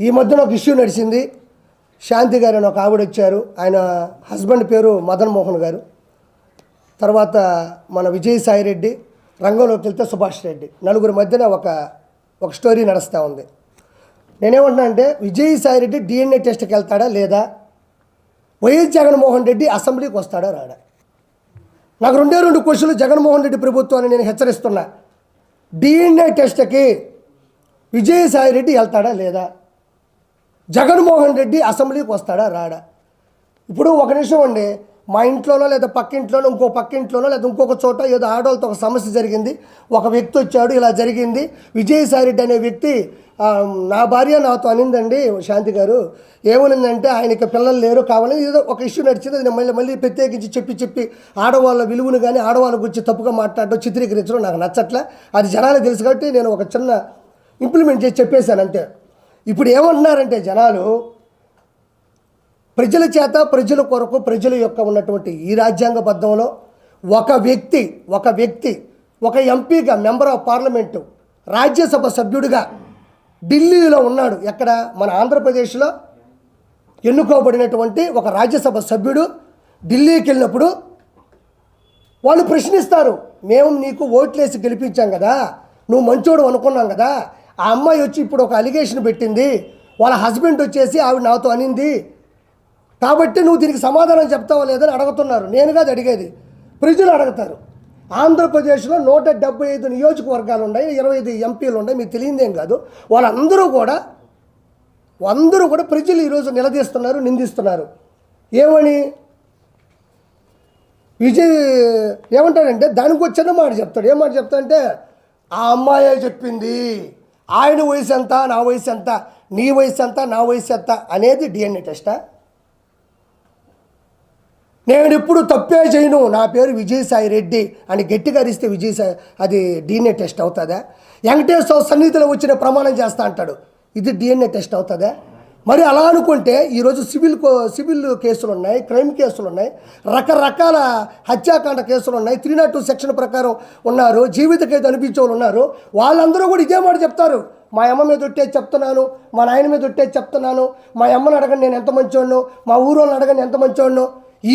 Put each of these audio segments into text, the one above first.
ఈ మధ్యన ఒక ఇష్యూ నడిచింది. శాంతి గారు అని ఒక ఆవిడ వచ్చారు. ఆయన హస్బెండ్ పేరు మదన్ మోహన్ గారు. తర్వాత మన విజయసాయి రెడ్డి, రంగంలోకి వెళ్తే సుభాష్ రెడ్డి, నలుగురి మధ్యన ఒక స్టోరీ నడుస్తూ ఉంది. నేనేమంటున్నా అంటే విజయసాయి రెడ్డి DNA టెస్ట్కి వెళ్తాడా లేదా, వైఎస్ జగన్మోహన్ రెడ్డి అసెంబ్లీకి వస్తాడా రాడా? నాకు రెండు క్వశ్చన్లు జగన్మోహన్ రెడ్డి ప్రభుత్వాన్ని నేను హెచ్చరిస్తున్నా. DNA టెస్ట్కి విజయసాయి రెడ్డి వెళ్తాడా లేదా, జగన్మోహన్ రెడ్డి అసెంబ్లీకి వస్తాడా రాడా? ఇప్పుడు ఒక నిమిషం అండి, మా ఇంట్లోనో లేదా పక్కింట్లోనో ఇంకో పక్కింట్లోనో లేదా ఇంకొక చోట ఏదో ఆడవాళ్ళతో ఒక సమస్య జరిగింది, ఒక వ్యక్తి వచ్చాడు, ఇలా జరిగింది, విజయసాయి రెడ్డి అనే వ్యక్తి నా భార్య నాతో అనిందండి శాంతి గారు, ఏమనిందంటే ఆయనకి పిల్లలు లేరు కావాలని ఏదో ఒక ఇష్యూ నడిచింది. అది మళ్ళీ ప్రత్యేకించి చెప్పి ఆడవాళ్ళ విలువను కానీ ఆడవాళ్ళ గురించి తప్పుగా మాట్లాడడం, చిత్రీకరించడం నాకు నచ్చట్లే. అది జనాలు తెలుసు కాబట్టి నేను ఒక చిన్న ఇంప్లిమెంట్ చేసి చెప్పేశాను అంతే. ఇప్పుడు ఏమంటున్నారంటే జనాలు, ప్రజల చేత ప్రజల కొరకు ప్రజల యొక్క ఉన్నటువంటి ఈ రాజ్యాంగబద్ధంలో ఒక వ్యక్తి ఒక ఎంపీగా, మెంబర్ ఆఫ్ పార్లమెంటు, రాజ్యసభ సభ్యుడిగా ఢిల్లీలో ఉన్నాడు. ఎక్కడ? మన ఆంధ్రప్రదేశ్లో ఎన్నుకోబడినటువంటి ఒక రాజ్యసభ సభ్యుడు ఢిల్లీకి వెళ్ళినప్పుడు వాళ్ళు ప్రశ్నిస్తారు, మేము నీకు ఓట్లేసి గెలిపించాం కదా, నువ్వు మంచోడు అనుకున్నాం కదా, ఆ అమ్మాయి వచ్చి ఇప్పుడు ఒక అలిగేషన్ పెట్టింది, వాళ్ళ హస్బెండ్ వచ్చేసి ఆవిడ నాతో అనింది, కాబట్టి నువ్వు దీనికి సమాధానం చెప్తావా లేదని అడుగుతున్నారు. నేను కాదు అడిగేది, ప్రజలు అడుగుతారు. ఆంధ్రప్రదేశ్లో 175 నియోజకవర్గాలు ఉన్నాయి, 25 ఎంపీలు ఉన్నాయి, మీకు తెలియదేం కాదు. వాళ్ళందరూ కూడా ప్రజలు ఈరోజు నిలదీస్తున్నారు, నిందిస్తున్నారు. ఏమని విజయ్ ఏమంటాడంటే దానికి ఒక చిన్న మాట చెప్తాడు. ఏం మాట చెప్తాడంటే, ఆ అమ్మాయే చెప్పింది, ఆయన వయసు ఎంత, నా వయసు ఎంత, నీ వయసు ఎంత, నా వయసు ఎంత అనేది DNA టెస్టా? నేను ఎప్పుడు తప్పే చేయను, నా పేరు విజయసాయి రెడ్డి అని గట్టిగా అరిస్తే విజయసాయి అది DNA టెస్ట్ అవుతుందా? వెంకటేశ్వర సన్నిధిలో వచ్చిన ప్రమాణం చేస్తా అంటాడు, ఇది DNA టెస్ట్ అవుతుందా? మరి అలా అనుకుంటే ఈరోజు సివిల్ కేసులు ఉన్నాయి, క్రైమ్ కేసులు ఉన్నాయి, రకరకాల హత్యాకాండ కేసులు ఉన్నాయి, 302 సెక్షన్ ప్రకారం ఉన్నారు, జీవిత ఖైదు అనిపించే వాళ్ళు ఉన్నారు. వాళ్ళందరూ కూడా ఇదే మాట చెప్తారు, మా అమ్మ మీద ఒట్టేసి చెప్తున్నాను, మా నాయన మీద ఒట్టేసి చెప్తున్నాను, మా అమ్మని అడగండి నేను ఎంత మంచోడ్ను, మా ఊరోళ్ళని అడగండి ఎంత మంచోడ్ను.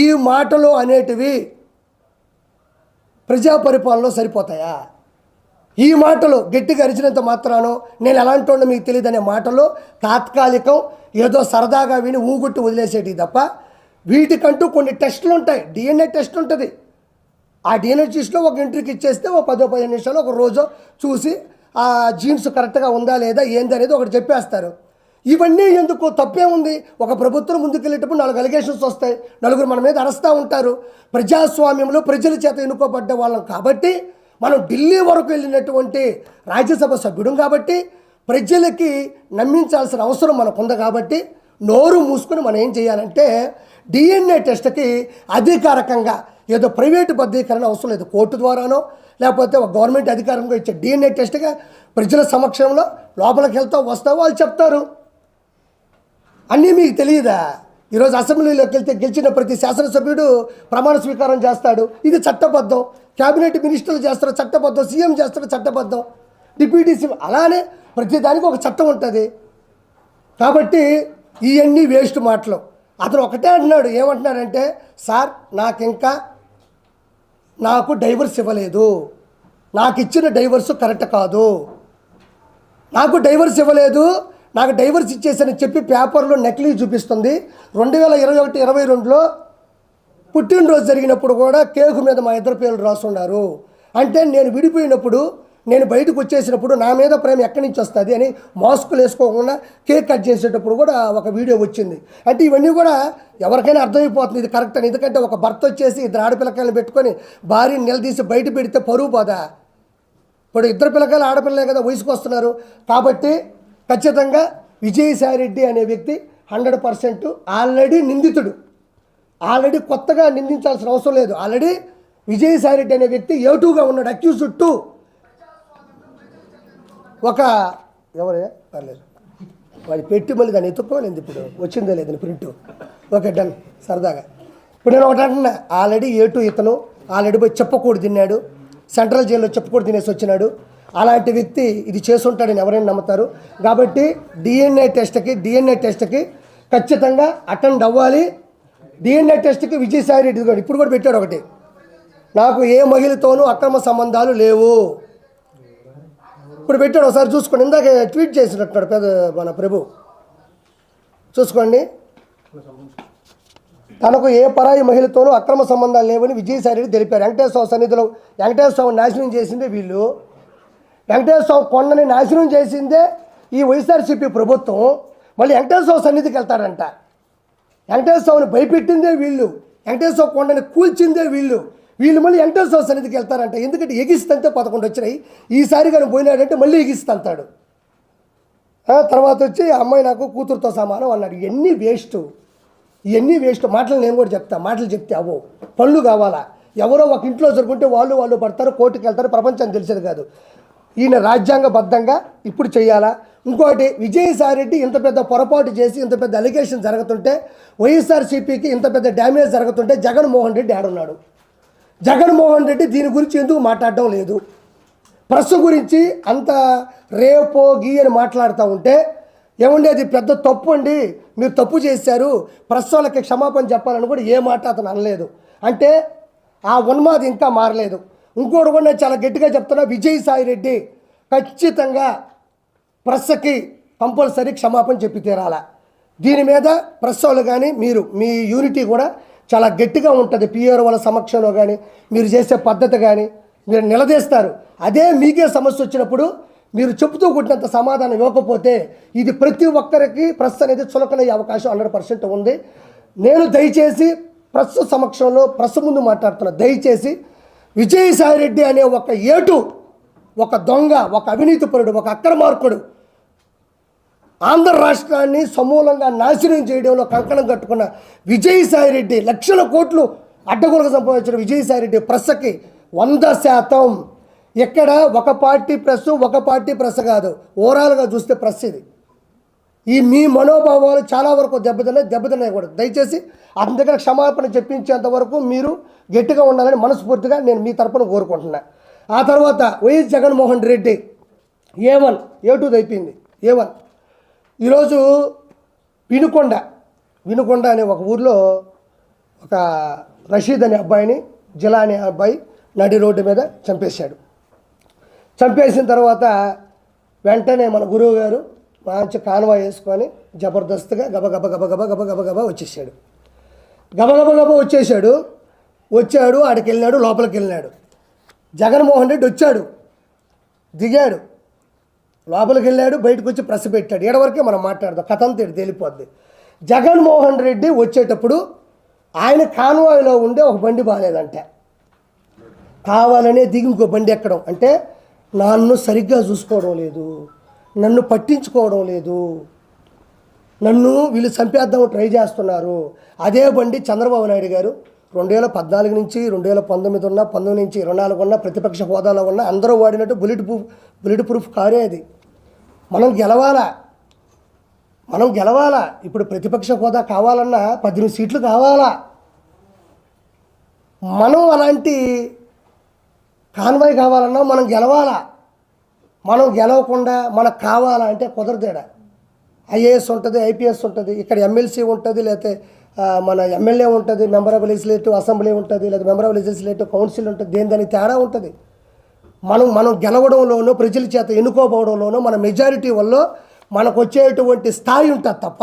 ఈ మాటలు అనేటివి ప్రజా పరిపాలనలో సరిపోతాయా? ఈ మాటలు గట్టిగా అరిచినంత మాత్రానో నేను ఎలాంటి వాడినో మీకు తెలియదు అనే మాటలు తాత్కాలికం, ఏదో సరదాగా విని ఊగుట్టి వదిలేసేటివి తప్ప వీటికంటూ కొన్ని టెస్టులు ఉంటాయి. DNA టెస్ట్ ఉంటుంది. ఆ DNA టెస్ట్లో ఒక ఎంట్రీకి ఇచ్చేస్తే ఒక 10-15 నిమిషాలు ఒక రోజు చూసి ఆ జీన్స్ కరెక్ట్గా ఉందా లేదా ఏంది అనేది ఒకటి చెప్పేస్తారు. ఇవన్నీ ఎందుకు? తప్పే ఉంది. ఒక ప్రభుత్వం ముందుకెళ్ళేటప్పుడు 4 అలిగేషన్స్ వస్తాయి, నలుగురు మన మీద అరుస్తూ ఉంటారు. ప్రజాస్వామ్యంలో ప్రజల చేత ఎన్నుకోబడ్డ వాళ్ళం కాబట్టి, మనం ఢిల్లీ వరకు వెళ్ళినటువంటి రాజ్యసభ సభ్యుడం కాబట్టి, ప్రజలకి నమ్మించాల్సిన అవసరం మనకుంది కాబట్టి, నోరు మూసుకొని మనం ఏం చేయాలంటే DNA టెస్ట్కి అధికారికంగా ఏదో ప్రైవేటు బద్దీకరణ అవసరం లేదు, కోర్టు ద్వారానో లేకపోతే ఒక గవర్నమెంట్ అధికారంగా ఇచ్చే DNA టెస్ట్గా ప్రజల సమక్షంలో లోపలికి వెళ్తావు వస్తావు వాళ్ళు చెప్తారు. అన్నీ మీకు తెలియదా? ఈరోజు అసెంబ్లీలోకి వెళ్తే గెలిచిన ప్రతి శాసనసభ్యుడు ప్రమాణ స్వీకారం చేస్తాడు, ఇది చట్టబద్ధం. క్యాబినెట్ మినిస్టర్లు చేస్తారు చట్టబద్ధం, సీఎం చేస్తారు చట్టబద్ధం, డిప్యూటీ సీఎం, అలానే ప్రతిదానికి ఒక చట్టం ఉంటుంది. కాబట్టి ఇవన్నీ వేస్ట్ మాటలు. అతను ఒకటే అంటున్నాడు, ఏమంటున్నాడంటే, సార్ నాకు డైవర్స్ ఇవ్వలేదు, నాకు ఇచ్చిన డైవర్స్ కరెక్ట్ కాదు, నాకు డైవర్స్ ఇవ్వలేదు, నాకు డైవర్స్ ఇచ్చేసని చెప్పి పేపర్లో నకిలీ చూపిస్తుంది. 2021-22లో పుట్టినరోజు జరిగినప్పుడు కూడా కేకు మీద మా ఇద్దరు పేర్లు రాసున్నారు. అంటే నేను విడిపోయినప్పుడు, నేను బయటకు వచ్చేసినప్పుడు నా మీద ప్రేమ ఎక్కడి నుంచి వస్తుంది అని మాస్కులు వేసుకోకుండా కేక్ కట్ చేసేటప్పుడు కూడా ఒక వీడియో వచ్చింది. అంటే ఇవన్నీ కూడా ఎవరికైనా అర్థమైపోతుంది ఇది కరెక్ట్ అని. ఎందుకంటే ఒక భర్త వచ్చేసి 2 ఆడపిల్లకాయలను పెట్టుకొని భార్యని నిలదీసి బయట పెడితే పరువు పోదా? ఇప్పుడు 2 పిల్లకాయలు ఆడపిల్లలే కదా వయసుకు వస్తున్నారు. కాబట్టి ఖచ్చితంగా విజయసాయి రెడ్డి అనే వ్యక్తి 100% ఆల్రెడీ నిందితుడు. ఆల్రెడీ కొత్తగా నిందించాల్సిన అవసరం లేదు. ఆల్రెడీ విజయసాయి రెడ్డి అనే వ్యక్తి A2గా ఉన్నాడు, అక్యూజ్డ్ 2. ఎవరే పర్లేదు వాడి పెట్టి మళ్ళీ దాన్ని ఎత్తుక్కోలేదు, ఇప్పుడు వచ్చిందో లేదని ప్రింట్. ఓకే డన్, సరదాగా. ఇప్పుడు నేను ఒకటి అంటున్నా, ఆల్రెడీ A2 ఇతను ఆల్రెడీ పోయి చెప్పకూడదు తిన్నాడు, సెంట్రల్ జైల్లో చెప్పకూడదు తినేసి వచ్చినాడు. అలాంటి వ్యక్తి ఇది చేసుంటాడని ఎవరైనా నమ్ముతారు. కాబట్టి డిఎన్ఏ టెస్ట్కి ఖచ్చితంగా అటెండ్ అవ్వాలి. డిఎన్ఏ టెస్ట్కి విజయసాయి రెడ్డి కూడా ఇప్పుడు కూడా పెట్టాడు ఒకటి, నాకు ఏ మహిళతోనూ అక్రమ సంబంధాలు లేవు ఇప్పుడు పెట్టాడు. ఒకసారి చూసుకోండి, ఇందాక ట్వీట్ చేసినట్టున్నాడు మన ప్రభు, చూసుకోండి. తనకు ఏ పరాయి మహిళతోనూ అక్రమ సంబంధాలు లేవని విజయసాయి రెడ్డి తెలిపారు. వెంకటేశ్వర సన్నిధిలో వెంకటేశ్వర నాశనం చేసిందే వీళ్ళు, వెంకటేశ్వర కొండని నాశనం చేసిందే ఈ వైఎస్ఆర్సీపీ ప్రభుత్వం. మళ్ళీ వెంకటేశ్వర సన్నిధికి వెళ్తాడంట, వెంకటేశ్వరని భయపెట్టిందే వీళ్ళు, వెంకటేశ్వర కొండని కూల్చిందే వీళ్ళు మళ్ళీ వెంకటేశ్వర సన్నిధికి వెళ్తారంట. ఎందుకంటే ఎగిస్తంటే 11 వచ్చినాయి, ఈసారి కానీ పోయినాడంటే మళ్ళీ ఎగిస్తాడు. తర్వాత వచ్చి అమ్మాయి నాకు కూతురుతో సమానం అన్నాడు. ఇవన్నీ వేస్ట్ మాటలు. నేను కూడా చెప్తా, మాటలు చెప్తే అవో, పళ్ళు కావాలా. ఎవరో ఒక ఇంట్లో జరుగుంటే వాళ్ళు పడతారు, కోర్టుకు వెళ్తారు, ప్రపంచానికి తెలిసేది కాదు. ఈయన రాజ్యాంగబద్ధంగా ఇప్పుడు చేయాలా. ఇంకోటి, విజయసాయి రెడ్డి ఇంత పెద్ద పొరపాటు చేసి ఇంత పెద్ద అలిగేషన్ జరుగుతుంటే, వైఎస్ఆర్సీపీకి ఇంత పెద్ద డ్యామేజ్ జరుగుతుంటే జగన్మోహన్ రెడ్డి ఆడున్నాడు. జగన్మోహన్ రెడ్డి దీని గురించి ఎందుకు మాట్లాడడం లేదు? ప్రెస్ గురించి అంత రేపో గీయని మాట్లాడుతూ ఉంటే, ఏమండి అది పెద్ద తప్పు అండి, మీరు తప్పు చేశారు, ప్రెస్ వాళ్ళకి క్షమాపణ చెప్పాలని కూడా ఏ మాట అతను అనలేదు. అంటే ఆ ఉన్మాది ఇంకా మారలేదు. ఇంకోటి కూడా నేను చాలా గట్టిగా చెప్తున్నా, విజయసాయి రెడ్డి ఖచ్చితంగా ప్రెస్కి కంపల్సరీ క్షమాపణ చెప్పి తీరాల. దీని మీద ప్రెస్ వాళ్ళు కానీ మీ యూనిటీ కూడా చాలా గట్టిగా ఉంటుంది. పిఆర్ వాళ్ళ సమక్షంలో కానీ మీరు చేసే పద్ధతి కానీ మీరు నిలదీస్తారు. అదే మీకే సమస్య వచ్చినప్పుడు మీరు చెబుతూ కొట్టినంత సమాధానం ఇవ్వకపోతే ఇది ప్రతి ఒక్కరికి ప్రెస్ అనేది చులకనయ్యే అవకాశం 100% ఉంది. నేను దయచేసి ప్రెస్ సమక్షంలో ప్రెస్ ముందు మాట్లాడుతున్నా, దయచేసి విజయసాయి రెడ్డి అనే ఒక దొంగ, ఒక అవినీతిపరుడు, ఒక అక్రమార్కుడు ఆంధ్ర రాష్ట్రాన్ని సమూలంగా నాశనం చేయడంలో కంకణం కట్టుకున్న విజయసాయి రెడ్డి, లక్షల కోట్లు అడ్డగోలుగా సంపాదించిన విజయసాయి రెడ్డి ప్రెస్కి 100% ఎక్కడ ఒక పార్టీ ప్రెస్ కాదు, ఓవరాల్గా చూస్తే ప్రెస్ ఇది. మీ మనోభావాలు చాలా వరకు దెబ్బతిన్నాయి కూడా. దయచేసి అతని దగ్గర క్షమాపణ చెప్పించేంత వరకు మీరు గట్టిగా ఉండాలని మనస్ఫూర్తిగా నేను మీ తరపున కోరుకుంటున్నా. ఆ తర్వాత YS Jaganmohan Reddy A1 A2 అయిపోయింది. A1 ఈరోజు వినుకొండ అనే ఒక ఊర్లో ఒక రషీద్ అనే అబ్బాయిని, జిలా అనే అబ్బాయి నడి రోడ్డు మీద చంపేసిన తర్వాత వెంటనే మన గురువు గారు మంచి కాన్వాయ్ వేసుకొని జబర్దస్త్గా గబగబ వచ్చాడు. ఆడికి వెళ్ళినాడు, లోపలికి వెళ్ళినాడు. జగన్మోహన్ రెడ్డి దిగాడు, లోపలికి వెళ్ళాడు, బయటకు వచ్చి ప్రెస్ పెట్టాడు. ఏడవరకే మనం మాట్లాడదాం, కథ అంతా తేలిపోద్ది. జగన్మోహన్ రెడ్డి వచ్చేటప్పుడు ఆయన కాన్వాయ్లో ఉండే ఒక బండి బాగాలేదంటే కావాలనే దిగి ఇంకో బండి ఎక్కడం, అంటే నన్ను సరిగ్గా చూసుకోవడం లేదు, నన్ను పట్టించుకోవడం లేదు, నన్ను వీళ్ళు చంపేద్దాం ట్రై చేస్తున్నారు. అదే బండి చంద్రబాబు నాయుడు గారు 2014 నుంచి 2019 ఉన్న, 19 నుంచి 24 ఉన్న, ప్రతిపక్ష హోదాలో ఉన్న అందరూ వాడినట్టు బుల్లెట్ ప్రూఫ్ కారే అది. మనం గెలవాలా. ఇప్పుడు ప్రతిపక్ష హోదా కావాలన్నా 18 సీట్లు కావాలా. మనం అలాంటి కాన్వాయ్ కావాలన్నా మనం గెలవాలా. మనం గెలవకుండా మనకు కావాలా అంటే కుదరదేడా. ఐఏఎస్ ఉంటుంది, ఐపీఎస్ ఉంటుంది, ఇక్కడ ఎమ్మెల్సీ ఉంటుంది, లేకపోతే మన ఎమ్మెల్యే ఉంటుంది, మెంబర్ ఆఫ్ లెజిస్లేటివ్ అసెంబ్లీ ఉంటుంది, లేదా మెంబర్ ఆఫ్ లెజిస్లేటివ్ కౌన్సిల్ ఉంటుంది. దానికి తేడా ఉంటుంది. మనం గెలవడంలోనూ, ప్రజల చేత ఎన్నుకోబోవడంలోనూ, మన మెజారిటీ వల్ల మనకు వచ్చేటువంటి స్థాయి ఉంటుంది తప్ప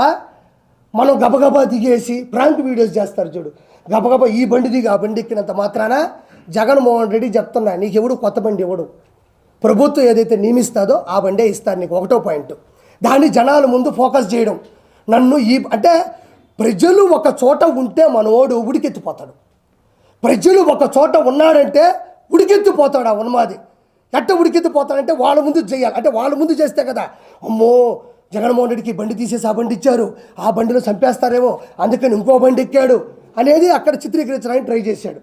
మనం గబగబా దిగేసి ప్రాంక్ వీడియోస్ చేస్తారు చూడు, గబగబా ఈ బండి దిగి ఆ బండి ఎక్కినంత మాత్రాన జగన్మోహన్ రెడ్డి చెప్తున్నా, నీకు ఎవడు కొత్త బండి ఎవడు, ప్రభుత్వం ఏదైతే నియమిస్తుందో ఆ బండే ఇస్తారు నీకు. ఒకటో పాయింట్, దాన్ని జనాల ముందు ఫోకస్ చేయడం. అంటే ప్రజలు ఒక చోట ఉంటే మనోడు ఉడికెత్తిపోతాడు. ప్రజలు ఒక చోట ఉన్నాడంటే ఉడికెత్తిపోతాడు ఆ ఉన్మాది. ఎట్ట ఉడికెత్తిపోతాడంటే వాళ్ళ ముందు చేయాలి. అంటే వాళ్ళ ముందు చేస్తే కదా, అమ్మో జగన్మోహన్ రెడ్డికి బండి తీసేసి ఆ బండి ఇచ్చారు, ఆ బండిలో చంపేస్తారేమో అందుకని ఇంకో బండి ఎక్కాడు అనేది అక్కడ చిత్రీకరించడానికి ట్రై చేశాడు.